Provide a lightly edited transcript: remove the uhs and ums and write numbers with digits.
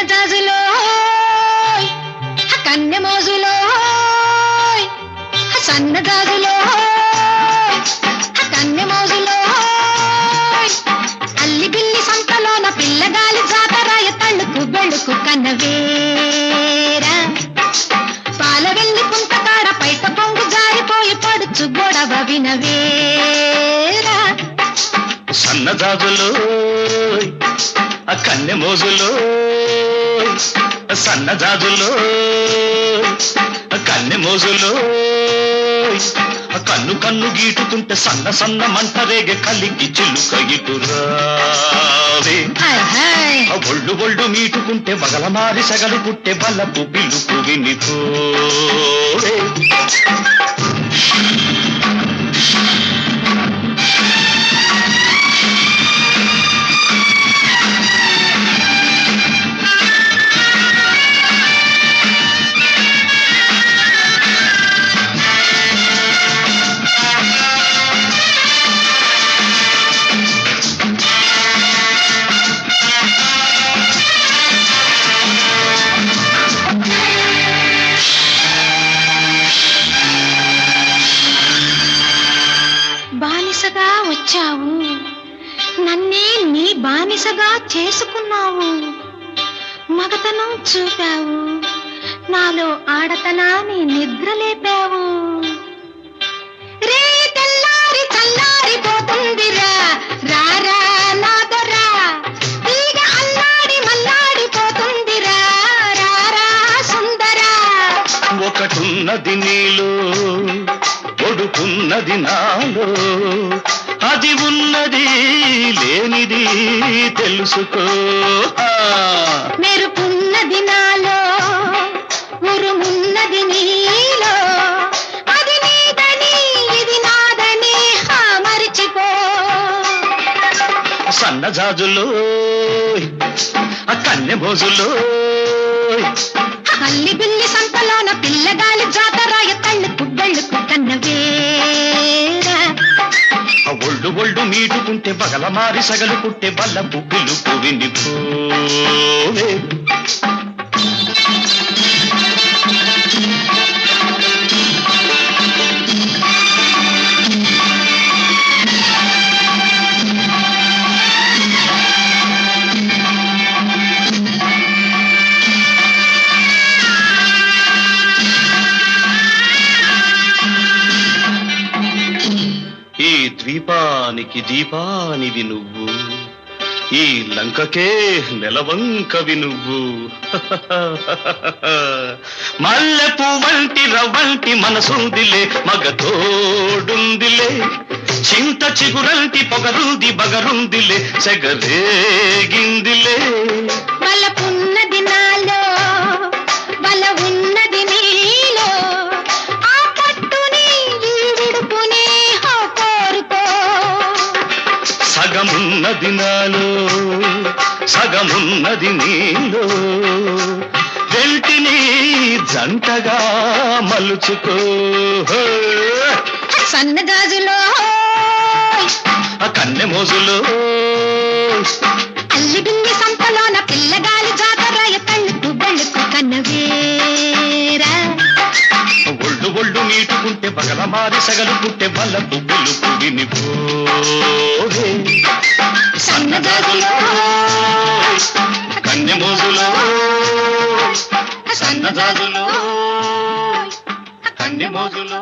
సన్నజాజులో కన్నె మోజులో సన్నజాజులో కన్నె మోజులో అల్లి బిల్లి సంతలోన పిల్లగాలి జాతరాయ తళ్ళుకు బెళ్ళుకు కన్నవేరా పాల వెళ్ళి పుంతకాడ పైట పొంగు జారిపోయి పడుచు గొడవ వినవేరా సన్నజాజులో కన్నె మోజులో సన్నజాజులో కన్నె మోజులో కన్ను కన్ను గీటుతుంటే సన్న సన్న మంట రేగే కలికి చిలుక ఇటురావే ఒళ్ళు ఒళ్ళు మీటుకుంటే వగల మారి సగలు పుట్టే బల్లపు పిలుపు వినిపోవే బానిసగా వచ్చావు నన్నే నీ బానిసగా చేసుకున్నావు మగతనం చూపావు నాలో ఆడతనాన్ని నిద్రలేపావు రే తెల్లారి చల్లారిపోతుందిరా రారా నాదరా తీగ అల్లాడి మల్లాడిపోతుందిరా రారా సుందరా ఒకటున్నది నీలో ఒడుకున్నది నాలో అది ఉన్నది లేనిది తెలుసుకో మెరుపున్నది నాలో ఉరుమున్నది నీలో అది నీదని ఇది నాదని మరిచిపో సన్నజాజులో కన్నె మోజులో అల్లి బిల్లి సంతలోన పిల్లగాలి జాతరాయ తళ్ళుకు బెళ్ళుకు కన్నవేరా ఒళ్ళు ఒళ్ళు మీటుకుంటే బగల మారి సగలు పుట్టే బల్లపు పిలుపు వినిపోవే ఈ ద్వీపానికి దీపానివి నువ్వు ఈ లంకకే నెలవంకవి నువ్వు మల్లెపూ వంటి రవ్వంటి మనసుందిలే మగ తోడుందిలే చింత చిగురంటి పొగరుంది బగరుందిలే సెగరేగిందిలే బలపున్నది నాలో బల ఉన్నది నీలో ఆ పట్టుని ఈ విడుపుని కోరుకో సగమున్నది నాలో సగమున్నది నీలో వెంటిని జంటగా మలుచుకో సన్నజాజులో కన్నె మోజులో అల్లి బిల్లి సంతలోన పిల్లగాలి జాతరాయ తళ్ళుకు బెళ్ళుకు కన్నవేరా ఒళ్ళు ఒళ్ళు మీటుకుంటే బగల మారి సగలు పుట్టే బల్లపు పిలుపు వినిపోవే సన్నజాజులో కన్నె మోజులో సన్నజాజులో కన్నె మోజులో